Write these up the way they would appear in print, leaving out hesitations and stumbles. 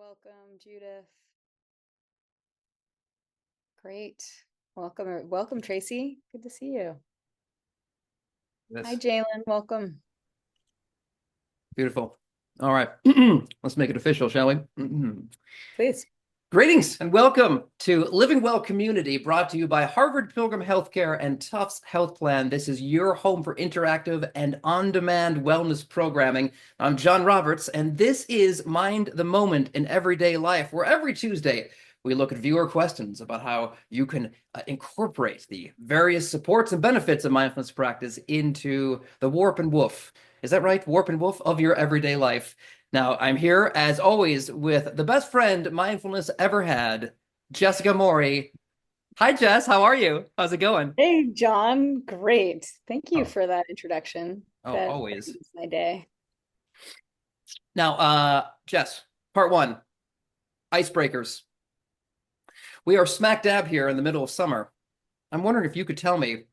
Welcome, Judith. Great. Welcome, Tracy. Good to see you. Yes. Hi, Jalen. Welcome. Beautiful. All right. Let's make it official, shall we? Please. Greetings and welcome to Living Well Community, brought to you by Harvard Pilgrim Healthcare and Tufts Health Plan. This is your home for interactive and on-demand wellness programming. I'm Jon Roberts, and this is Mind the Moment in Everyday Life, where every Tuesday we look at viewer questions about how you can incorporate the various supports and benefits of mindfulness practice into the warp and woof. Is that right? Warp and woof of your everyday life. Now, I'm here, as always, with the best friend mindfulness ever had, Jessica Morey. Hi, Jess. How are you? How's it going? Hey, John. Great. Thank you Oh, for that introduction. That always. makes my day. Now, Jess, part one, icebreakers. We are smack dab here in the middle of summer. I'm wondering if you could tell me,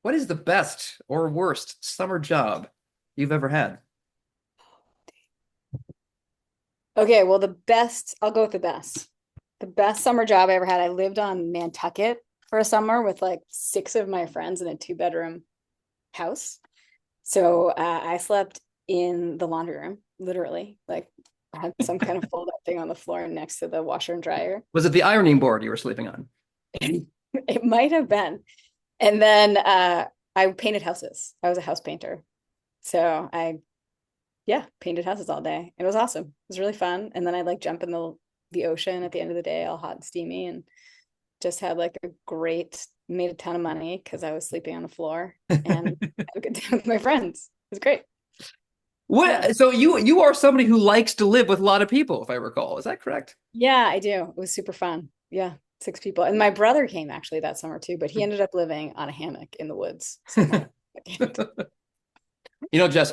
what is the best or worst summer job you've ever had? Okay, well, I'll go with the best. The best summer job I ever had, I lived on Nantucket for a summer with like 6 of my friends in a 2-bedroom house. So I slept in the laundry room, literally. Like I had some kind of fold-up thing on the floor next to the washer and dryer. Was it the ironing board you were sleeping on? It might have been. And then I painted houses. I was a house painter. So yeah, painted houses all day. It was awesome. It was really fun. And then I'd like jump in the ocean at the end of the day, all hot and steamy, and just had like made a ton of money because I was sleeping on the floor and had a good time with my friends. It was great. What? Yeah. So you are somebody who likes to live with a lot of people, if I recall. Is that correct? Yeah, I do. It was super fun. Yeah, 6 people. And my brother came actually that summer too, but he ended up living on a hammock in the woods somewhere. Jess,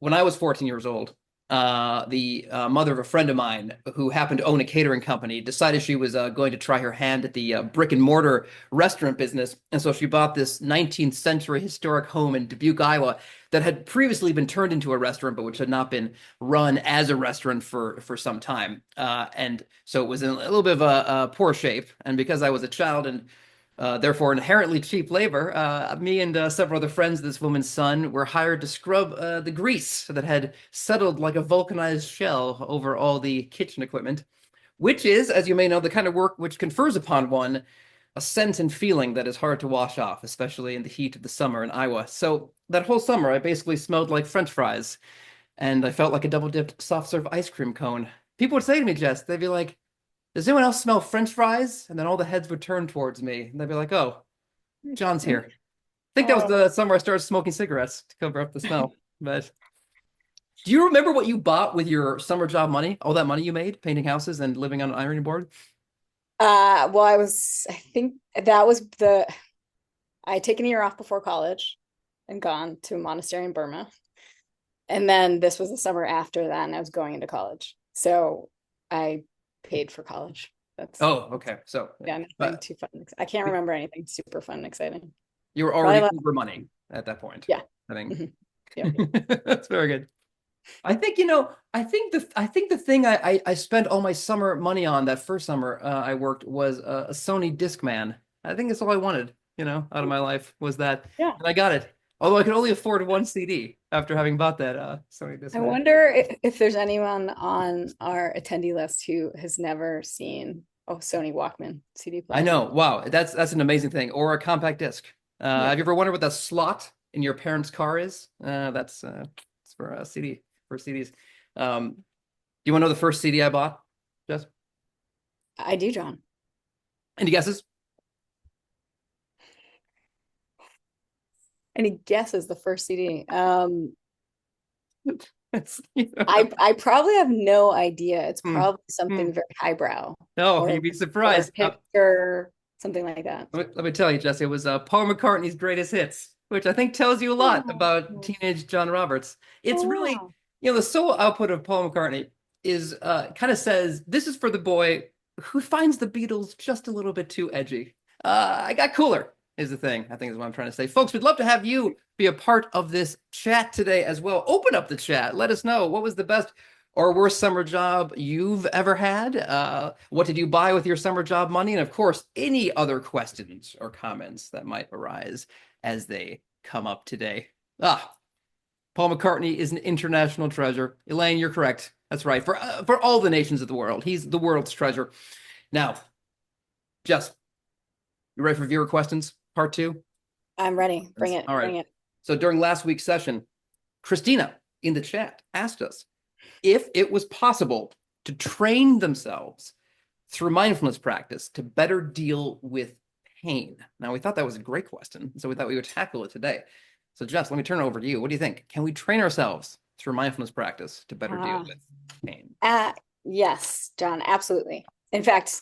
when I was 14 years old, the mother of a friend of mine who happened to own a catering company decided she was going to try her hand at the brick and mortar restaurant business. And so she bought this 19th century historic home in Dubuque, Iowa, that had previously been turned into a restaurant, but which had not been run as a restaurant for some time. And so it was in a little bit of a poor shape. And because I was a child and therefore inherently cheap labor, me and several other friends of this woman's son were hired to scrub the grease that had settled like a vulcanized shell over all the kitchen equipment, which is, as you may know, the kind of work which confers upon one a sense and feeling that is hard to wash off, especially in the heat of the summer in Iowa. So that whole summer, I basically smelled like French fries, and I felt like a double-dipped soft-serve ice cream cone. People would say to me, Jess, they'd be like, does anyone else smell French fries? And then all the heads would turn towards me, and they'd be like, oh, John's here. I think that was Oh, the summer I started smoking cigarettes to cover up the smell. But do you remember what you bought with your summer job money? All that money you made painting houses and living on an ironing board? well, I think that was I had taken a year off before college and gone to a monastery in Burma. And then this was the summer after that, and I was going into college. So I paid for college. That's Oh, okay. So Yeah, nothing too fun. I can't remember anything super fun and exciting. you were Probably already less. over money at that point. Yeah. I think Mhm. Yep. that's very good. I think the thing I spent all my summer money on that first summer I worked was a Sony Discman. I think that's all I wanted, out of my life was that, Yeah. and I got it. Although I could only afford one CD after having bought that Sony I Discman. wonder if there's anyone on our attendee list who has never seen Sony Walkman CD I player. know. Wow, that's an amazing thing. Or a compact disc. Yeah. Have you ever wondered what the slot in your parents' car is? That's it's for CDs. Do you want to know the first CD I bought, Jess? I do, John. Any guesses? Any guesses the first CD? It's, I probably have no idea. It's hmm, probably hmm. something very highbrow No, or you'd be or a surprised. picture, something like that. Let me tell you, Jesse, it was Paul McCartney's greatest hits, which I think tells you a lot Oh, about teenage John Roberts. It's oh really, wow. the solo output of Paul McCartney is kind of says this is for the boy who finds the Beatles just a little bit too edgy. I got cooler is the thing, I think is what I'm trying to say. Folks, we'd love to have you be a part of this chat today as well. Open up the chat. Let us know what was the best or worst summer job you've ever had. What did you buy with your summer job money? And of course, any other questions or comments that might arise as they come up today. Ah, Paul McCartney is an international treasure. Elaine, you're correct. That's right. For all the nations of the world, he's the world's treasure. Now, Jess, you ready for viewer questions? Part two? I'm ready. Bring it. All right. Bring it. So during last week's session, Christina in the chat asked us if it was possible to train themselves through mindfulness practice to better deal with pain. Now, we thought that was a great question, so we thought we would tackle it today. So, Jess, let me turn it over to you. What do you think? Can we train ourselves through mindfulness practice to better deal with pain? Yes, Jon, absolutely. In fact,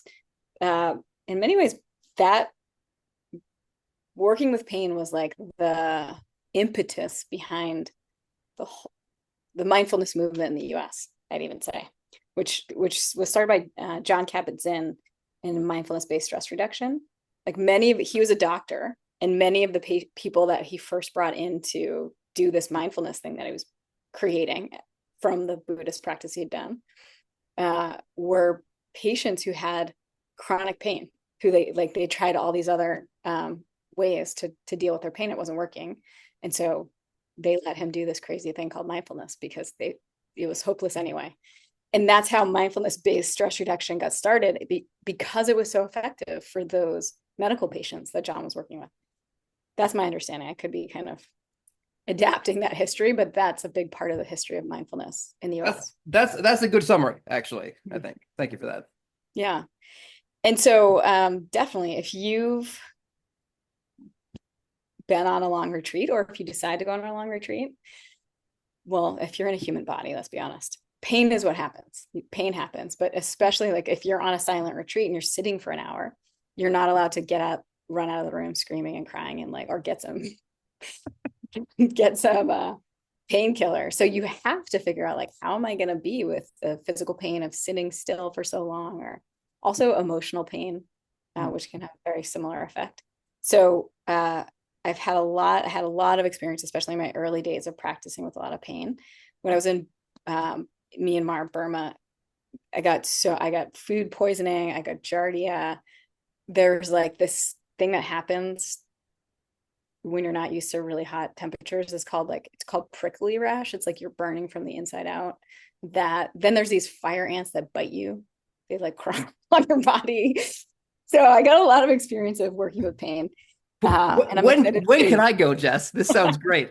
in many ways, that working with pain was like the impetus behind the mindfulness movement in the US, I'd even say, which was started by Jon Kabat-Zinn in mindfulness-based stress reduction. Like he was a doctor, and many of the people that he first brought in to do this mindfulness thing that he was creating from the Buddhist practice he'd done were patients who had chronic pain, who they tried all these other ways to deal with their pain. It wasn't working. And so they let him do this crazy thing called mindfulness because it was hopeless anyway. And that's how mindfulness-based stress reduction got started, because it was so effective for those medical patients that Jon was working with. That's my understanding. I could be kind of adapting that history, but that's a big part of the history of mindfulness in the US. That's a good summary, actually, I think. Thank you for that. Yeah. And so definitely, if you've been on a long retreat, or if you decide to go on a long retreat, well, if you're in a human body, let's be honest, pain is what happens. Pain happens, but especially like if you're on a silent retreat and you're sitting for an hour, you're not allowed to run out of the room screaming and crying and or get some painkiller. So you have to figure out how am I going to be with the physical pain of sitting still for so long, or also emotional pain, which can have a very similar effect. So I had a lot of experience, especially in my early days of practicing with a lot of pain. When I was in Myanmar, Burma, I got food poisoning, I got giardia. There's this thing that happens when you're not used to really hot temperatures. It's called prickly rash. It's like you're burning from the inside out. Then there's these fire ants that bite you. They crawl on your body. So I got a lot of experience of working with pain. And when can I go, Jess? This sounds great.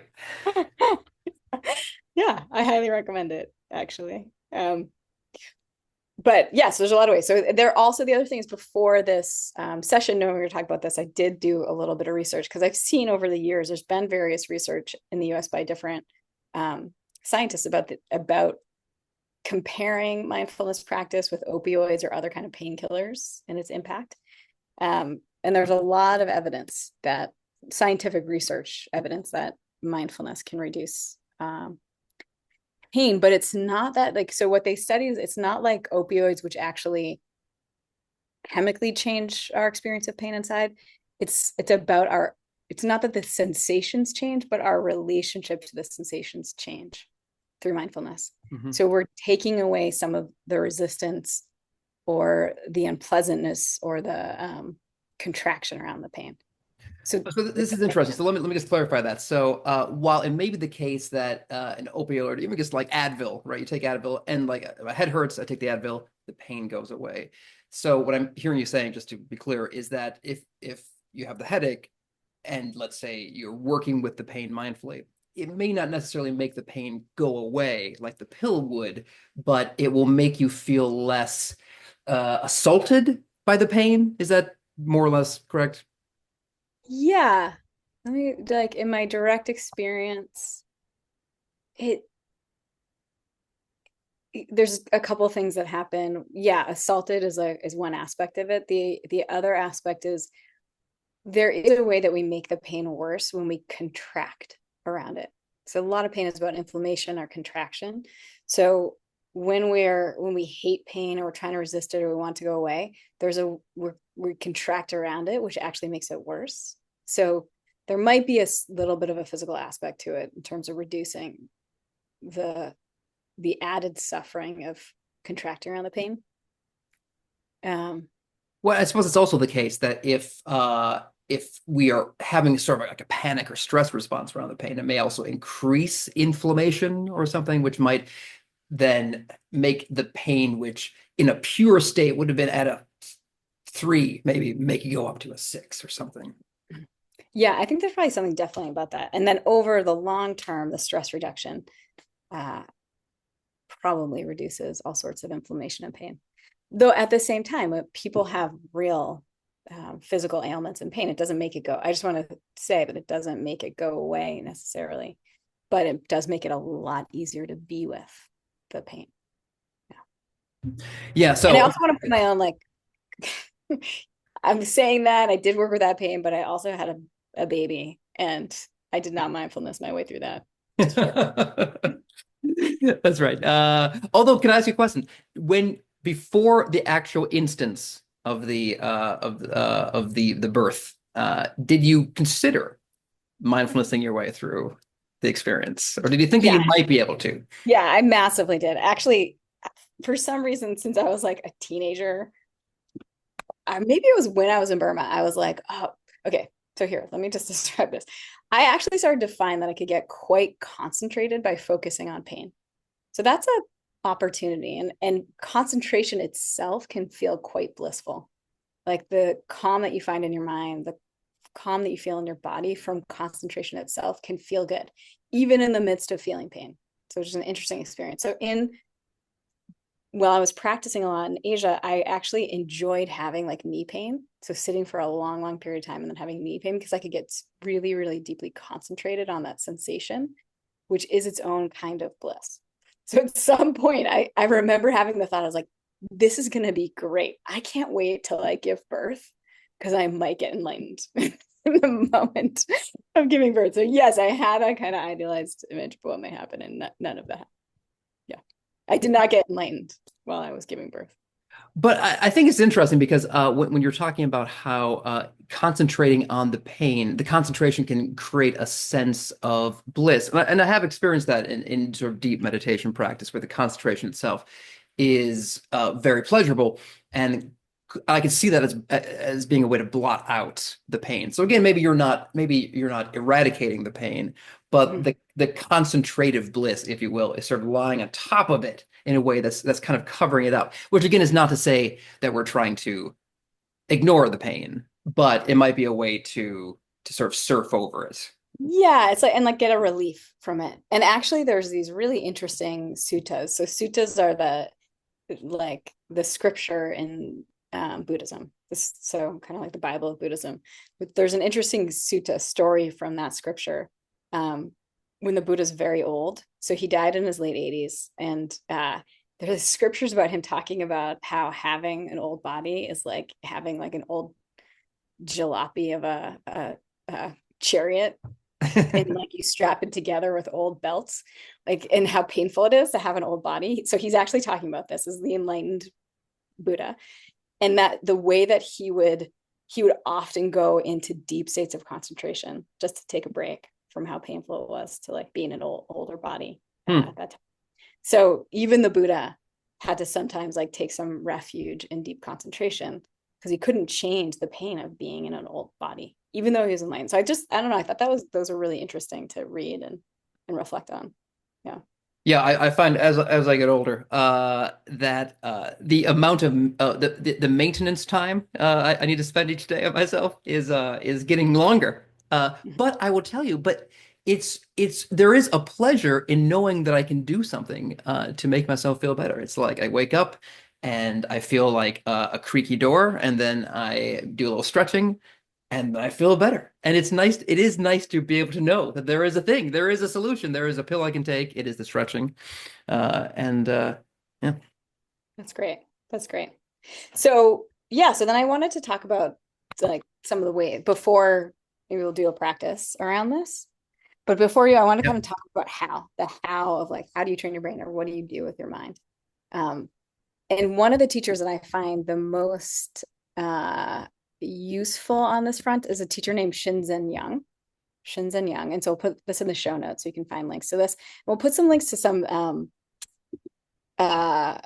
Yeah, I highly recommend it, actually. But yes, there's a lot of ways. So there are also the other things before this session, knowing we were talking about this, I did do a little bit of research because I've seen over the years, there's been various research in the US by different scientists about comparing mindfulness practice with opioids or other kind of painkillers and its impact. And there's a lot of scientific research evidence that mindfulness can reduce pain, but it's not that so what they study is it's not like opioids, which actually chemically change our experience of pain inside. It's not that the sensations change, but our relationship to the sensations change through mindfulness. Mm-hmm. So we're taking away some of the resistance or the unpleasantness or the contraction around the pain. So this is interesting. So let me just clarify that. So while it may be the case that an opioid, or even just like Advil, right? You take Advil and my head hurts, I take the Advil, the pain goes away. So what I'm hearing you saying, just to be clear, is that if you have the headache and let's say you're working with the pain mindfully, it may not necessarily make the pain go away like the pill would, but it will make you feel less assaulted by the pain. Is that more or less correct? Yeah. I mean, in my direct experience, there's a couple of things that happen. Yeah, assaulted is one aspect of it. The other aspect is there is a way that we make the pain worse when we contract around it. So a lot of pain is about inflammation or contraction. So when we hate pain or we're trying to resist it or we want to go away, we contract around it, which actually makes it worse. So there might be a little bit of a physical aspect to it in terms of reducing the the added suffering of contracting around the pain. Well, I suppose it's also the case that if we are having sort of like a panic or stress response around the pain, it may also increase inflammation or something, which might then make the pain, which in a pure state would have been at a 3, maybe make it go up to a 6 or something. Yeah, I think there's probably something definitely about that. And then over the long term, the stress reduction uh, probably reduces all sorts of inflammation and pain. Though at the same time, when people have real physical ailments and pain, it doesn't make it go. I just want to say that it doesn't make it go away necessarily, but it does make it a lot easier to be with the pain. Yeah. And I So also want to put my own, like, I'm saying that I did work with that pain, but I also had a baby, and I did not mindfulness my way through that. that's right. Although, can I ask you a question? When before the actual instance of the birth, did you consider mindfulnessing your way through the experience, or did you think that Yeah, you might be able to? yeah, I massively did. Actually, for some reason, since I was like a teenager, maybe it was when I was in Burma, I was like, oh, okay. So here, let me just describe this. I actually started to find that I could get quite concentrated by focusing on pain. So that's a opportunity, and concentration itself can feel quite blissful. Like the calm that you find in your mind, the calm that you feel in your body from concentration itself can feel good, even in the midst of feeling pain. So it's just an interesting experience. So while I was practicing a lot in Asia, I actually enjoyed having like knee pain. So sitting for a long, long period of time and then having knee pain, because I could get really, really deeply concentrated on that sensation, which is its own kind of bliss. So at some point, I remember having the thought, I was like, this is going to be great. I can't wait till I give birth, because I might get enlightened in the moment of giving birth. So yes, I had a kind of idealized image of what may happen, and none of that. Yeah. I did not get enlightened while I was giving birth. But I think it's interesting because when you're talking about how concentrating on the pain, the concentration can create a sense of bliss. And I have experienced that in sort of deep meditation practice where the concentration itself is very pleasurable. And I can see that as being a way to blot out the pain. So again, maybe you're not eradicating the pain, but Mhm. the concentrative bliss, if you will, is sort of lying on top of it in a way that's kind of covering it up. Which again is not to say that we're trying to ignore the pain, but it might be a way to sort of surf over it. Yeah, it's like, and like get a relief from it. And actually, there's these really interesting suttas. So suttas are the scripture in Buddhism. So kind of like the Bible of Buddhism. But there's an interesting sutta story from that scripture, when the Buddha's very old. So he died in his late 80s, and there's scriptures about him talking about how having an old body is like having like an old jalopy of a chariot, and like you strap it together with old belts, like, and how painful it is to have an old body. So he's actually talking about this as the enlightened Buddha, and that the way that he would often go into deep states of concentration just to take a break from how painful it was to like be in an older body Hmm. at that time. So even the Buddha had to sometimes like take some refuge in deep concentration, because he couldn't change the pain of being in an old body, even though he was enlightened. So I don't know, I thought those are really interesting to read and reflect on. Yeah. Yeah, I find as I get older, that the amount of the maintenance time I need to spend each day of myself is getting longer. But I will tell you, but it's there is a pleasure in knowing that I can do something to make myself feel better. It's like I wake up and I feel like a creaky door, and then I do a little stretching, and I feel better. And it's nice. It is nice to be able to know that there is a thing, there is a solution, there is a pill I can take. It is the stretching. And yeah. That's great. That's great. So yeah, so then I wanted to talk about like some of the way before, maybe we'll do a practice around this. But before I want to kind Yep. of talk about the how of like, how do you train your brain, or what do you do with your mind? Um, and one of the teachers that I find the most useful on this front is a teacher named Shinzen Young. Shinzen Young. And so we'll put this in the show notes so you can find links to this. We'll put some links to some uh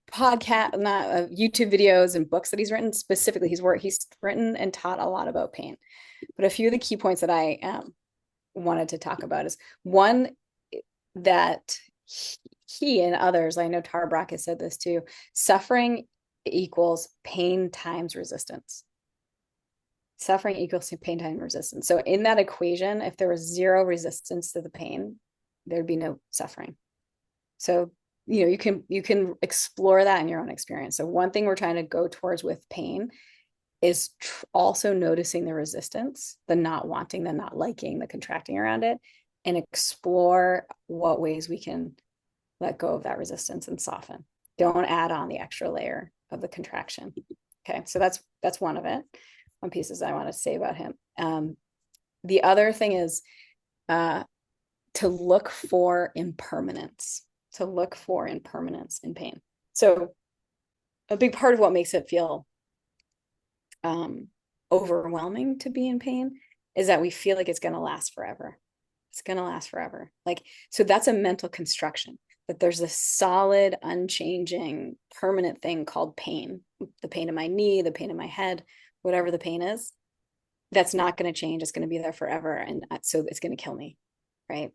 podcast, not YouTube videos and books that he's written. Specifically, he's written and taught a lot about pain. But a few of the key points that I wanted to talk about is one, that he and others, I know Tarbrock has said this too, suffering equals pain times resistance. Suffering equals pain times resistance. So in that equation, if there was zero resistance to the pain, there'd be no suffering. So, you can explore that in your own experience. So one thing we're trying to go towards with pain is also noticing the resistance, the not wanting, the not liking, the contracting around it, and explore what ways we can let go of that resistance and soften. Don't add on the extra layer of the contraction. Okay, so that's one of it. One piece I want to say about him. The other thing is to look for impermanence. To look for impermanence in pain. So a big part of what makes it feel overwhelming to be in pain is that we feel like it's going to last forever. It's going to last forever. Like, so that's a mental construction, that there's this solid, unchanging, permanent thing called pain. The pain in my knee, the pain in my head, whatever the pain is, that's not going to change. It's going to be there forever. And so it's going to kill me. Right.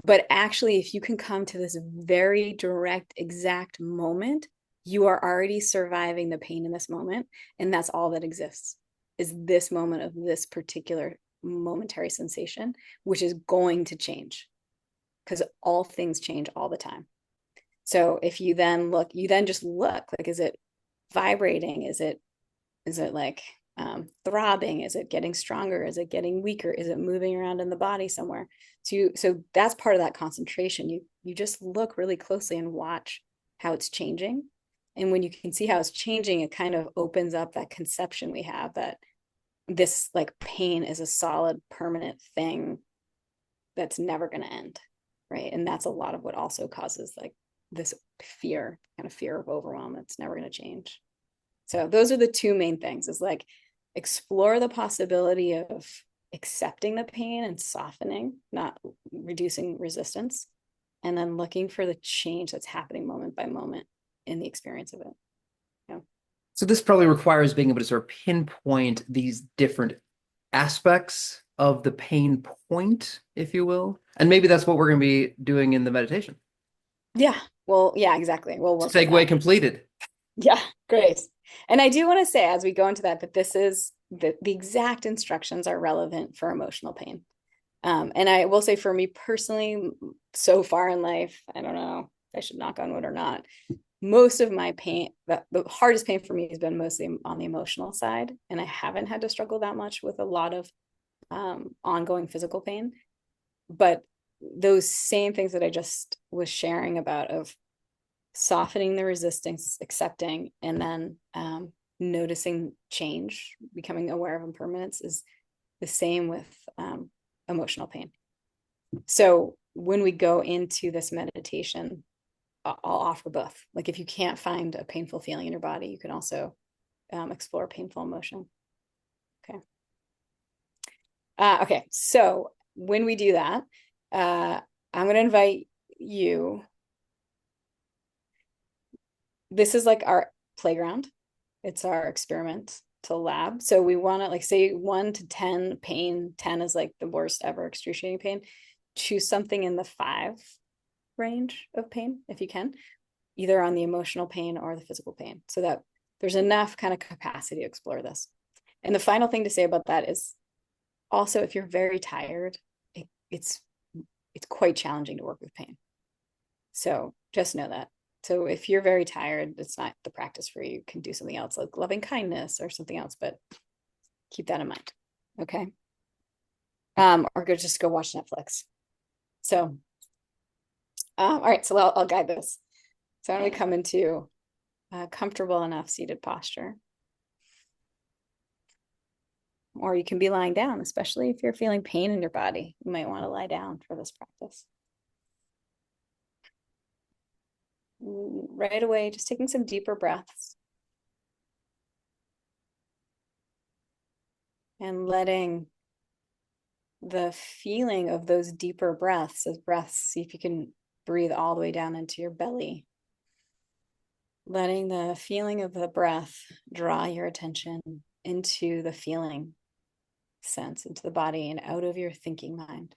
But actually, if you can come to this very direct, exact moment, you are already surviving the pain in this moment. And that's all that exists, is this moment of this particular momentary sensation, which is going to change, because all things change all the time. So if you then just look, like, is it vibrating? Is it like throbbing? Is it getting stronger? Is it getting weaker? Is it moving around in the body somewhere? So that's part of that concentration. You just look really closely and watch how it's changing. And when you can see how it's changing, it kind of opens up that conception we have that this, like, pain is a solid, permanent thing that's never going to end. Right. And that's a lot of what also causes, like, this fear of overwhelm that's never going to change. So those are the two main things, is like, explore the possibility of accepting the pain and softening, not reducing resistance, and then looking for the change that's happening moment by moment in the experience of it. Yeah. So this probably requires being able to sort of pinpoint these different aspects of the pain point, if you will. And maybe that's what we're going to be doing in the meditation. Yeah. Well, yeah, exactly. We'll work with Segue that. completed. Yeah, great. And I do want to say, as we go into that this is the exact instructions are relevant for emotional pain. And I will say, for me personally, so far in life, I don't know if I should knock on wood or not, most of my pain, the hardest pain for me has been mostly on the emotional side. And I haven't had to struggle that much with a lot of ongoing physical pain. But those same things that I just was sharing about, of softening the resistance, accepting, and then noticing change, becoming aware of impermanence, is the same with emotional pain. So when we go into this meditation, I'll offer both. Like, if you can't find a painful feeling in your body, you can also explore painful emotion. Okay. Okay. So when we do that, I'm going to invite you. This is like our playground. It's our experimental lab. So we want to, like, say 1 to 10 pain. 10 is like the worst ever excruciating pain. Choose something in the 5 range of pain if you can, either on the emotional pain or the physical pain, so that there's enough kind of capacity to explore this. And the final thing to say about that is also, if you're very tired, it's quite challenging to work with pain. So just know that. So if you're very tired, it's not the practice for you. You can do something else, like loving kindness or something else, but keep that in mind. Okay. Or just go watch Netflix. So, all right. So I'll guide this. So I'm going to come into a comfortable enough seated posture. Or you can be lying down, especially if you're feeling pain in your body. You might want to lie down for this practice. Right away, just taking some deeper breaths and letting the feeling of those deeper breaths, see if you can breathe all the way down into your belly, letting the feeling of the breath draw your attention into the feeling sense, into the body, and out of your thinking mind.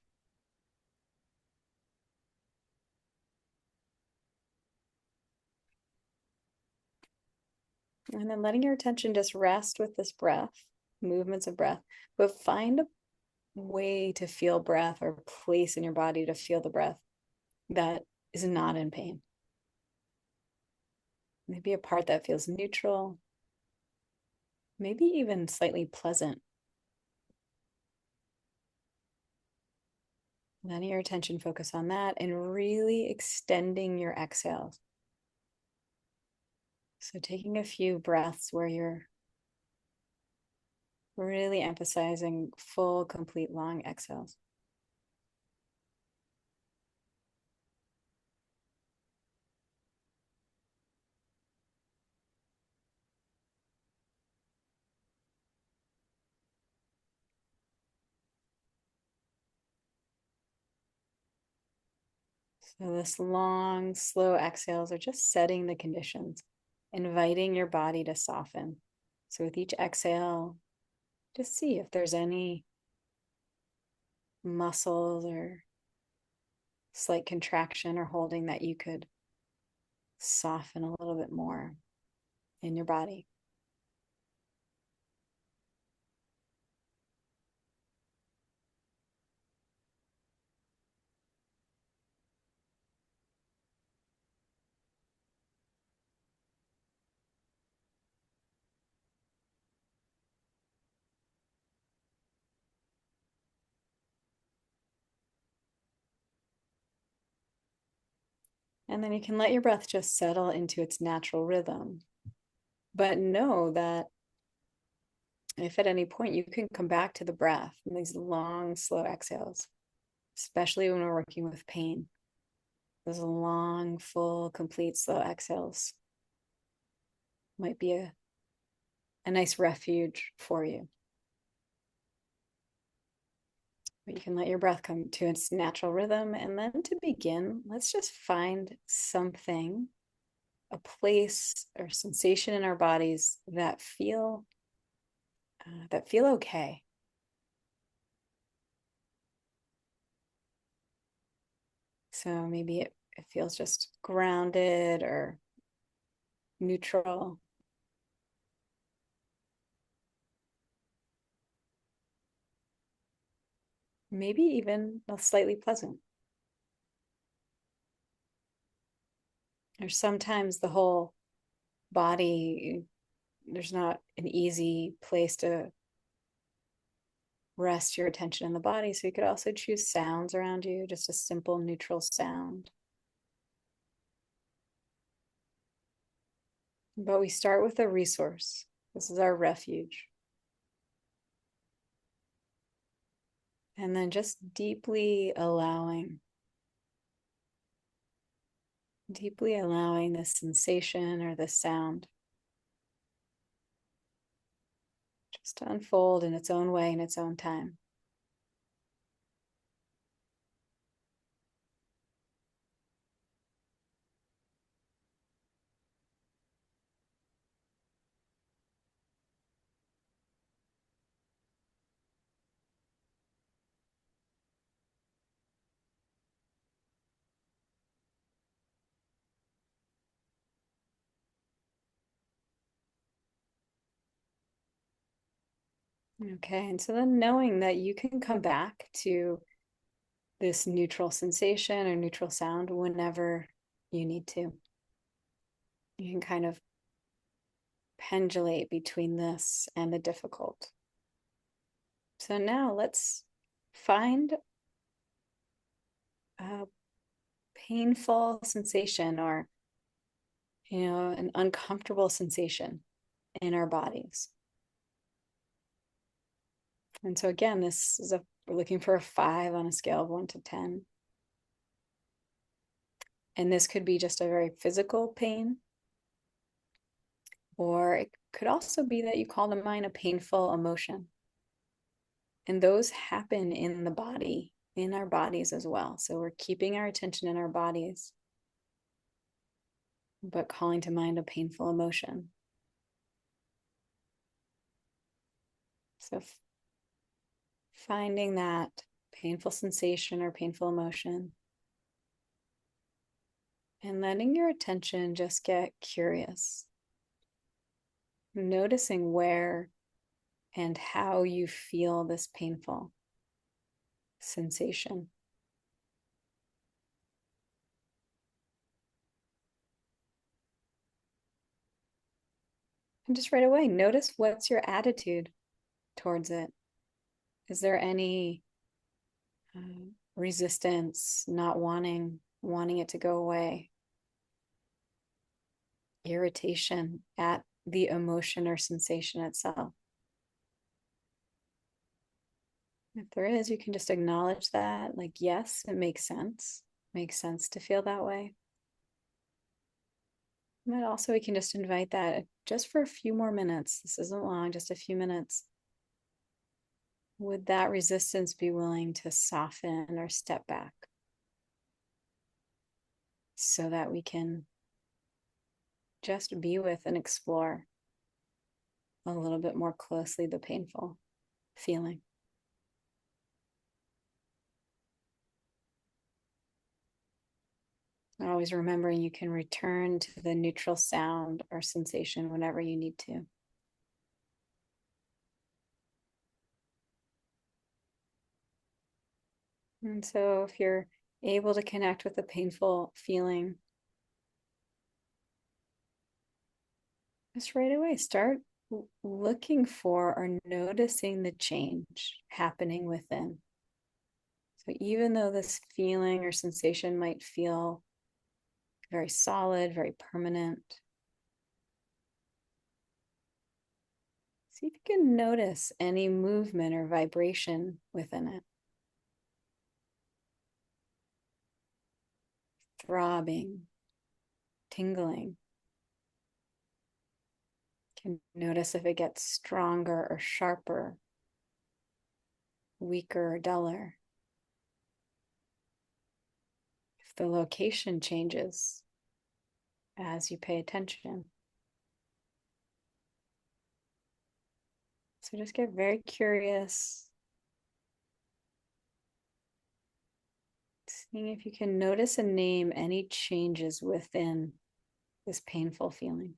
And then letting your attention just rest with this breath, movements of breath, but find a way to feel breath or place in your body to feel the breath that is not in pain. Maybe a part that feels neutral, maybe even slightly pleasant. Letting your attention focus on that and really extending your exhales. So taking a few breaths where you're really emphasizing full, complete, long exhales. So this long, slow exhales are just setting the conditions, inviting your body to soften. So with each exhale, just see if there's any muscles or slight contraction or holding that you could soften a little bit more in your body. And then you can let your breath just settle into its natural rhythm. But know that if at any point you can come back to the breath and these long, slow exhales, especially when we're working with pain, those long, full, complete, slow exhales might be a nice refuge for you. But you can let your breath come to its natural rhythm. And then to begin, let's just find something, a place or sensation in our bodies that feel okay. So maybe it feels just grounded or neutral. Maybe even slightly pleasant. Or sometimes the whole body, there's not an easy place to rest your attention in the body. So you could also choose sounds around you, just a simple neutral sound. But we start with a resource. This is our refuge. And then just deeply allowing this sensation or this sound just to unfold in its own way, in its own time. Okay, and so then knowing that you can come back to this neutral sensation or neutral sound whenever you need to. You can kind of pendulate between this and the difficult. So now let's find a painful sensation or, an uncomfortable sensation in our bodies. And so again, we're looking for a 5 on a scale of 1 to 10. And this could be just a very physical pain, or it could also be that you call to mind a painful emotion. And those happen in the body in our bodies as well. So we're keeping our attention in our bodies, but calling to mind a painful emotion. So finding that painful sensation or painful emotion and letting your attention just get curious, noticing where and how you feel this painful sensation. And just right away, notice what's your attitude towards it. Is there any resistance, not wanting it to go away, irritation at the emotion or sensation itself? If there is, you can just acknowledge that, like, yes, it makes sense. Makes sense to feel that way. But also, we can just invite that just for a few more minutes. This isn't long, just a few minutes. Would that resistance be willing to soften or step back so that we can just be with and explore a little bit more closely the painful feeling? Always remembering you can return to the neutral sound or sensation whenever you need to. And so if you're able to connect with the painful feeling, just right away start looking for or noticing the change happening within. So even though this feeling or sensation might feel very solid, very permanent, see if you can notice any movement or vibration within it. Throbbing, tingling. You can notice if it gets stronger or sharper, weaker or duller. If the location changes as you pay attention. So just get very curious, seeing if you can notice and name any changes within this painful feeling.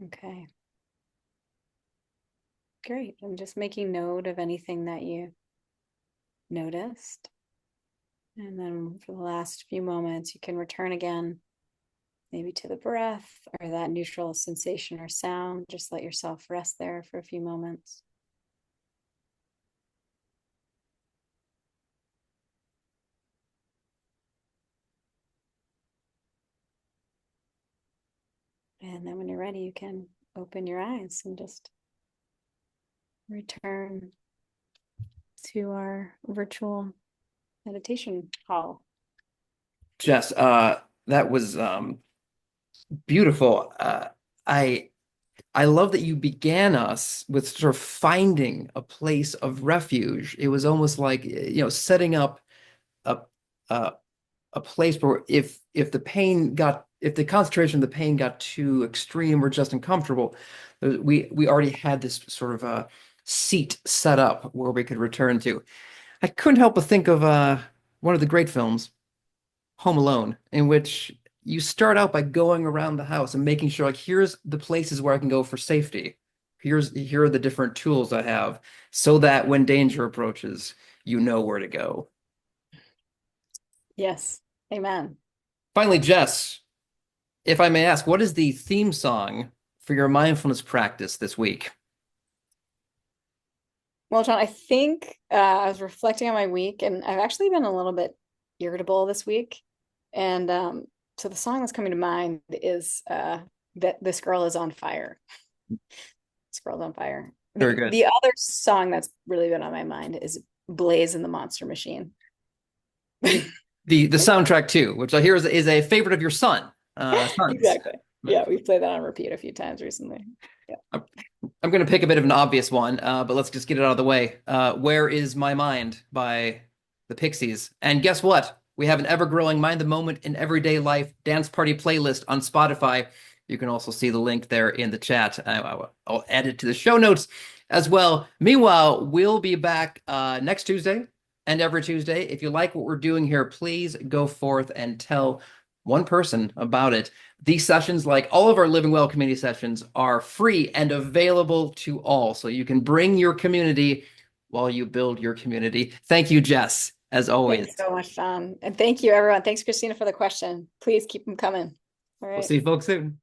Okay. Great. I'm just making note of anything that you noticed. And then for the last few moments, you can return again, maybe to the breath or that neutral sensation or sound. Just let yourself rest there for a few moments. And then when you're ready, you can open your eyes and just return to our virtual meditation hall. Jess, that was beautiful. I I love that you began us with sort of finding a place of refuge. It was almost like, setting up a a, a place where if the concentration of the pain got too extreme or just uncomfortable, we already had this sort of a seat set up where we could return to. I couldn't help but think of one of the great films, Home Alone, in which you start out by going around the house and making sure, like, here's the places where I can go for safety. Here are the different tools I have, so that when danger approaches, you know where to go. Yes. Amen. Finally, Jess, if I may ask, what is the theme song for your mindfulness practice this week? Well, Jon, I think I was reflecting on my week and I've actually been a little bit irritable this week. And so the song that's coming to mind is that This Girl Is on Fire. This Girl's on Fire. Very The good. the other song that's really been on my mind is Blaze and the Monster Machine. the soundtrack too, which I hear is a favorite of your son's. Exactly. Yeah, we've played that on repeat a few times recently. Yeah. I'm going to pick a bit of an obvious one, but let's just get it out of the way. Where is My Mind by the Pixies? And guess what? We have an ever-growing Mind the Moment in Everyday Life dance party playlist on Spotify. You can also see the link there in the chat. I'll add it to the show notes as well. Meanwhile, we'll be back next Tuesday and every Tuesday. If you like what we're doing here, please go forth and tell one person about it. These sessions, like all of our Living Well community sessions, are free and available to all. So you can bring your community while you build your community. Thank you, Jess, as always. Thanks so much, John. And thank you, everyone. Thanks, Christina, for the question. Please keep them coming. All We'll right. see you folks soon.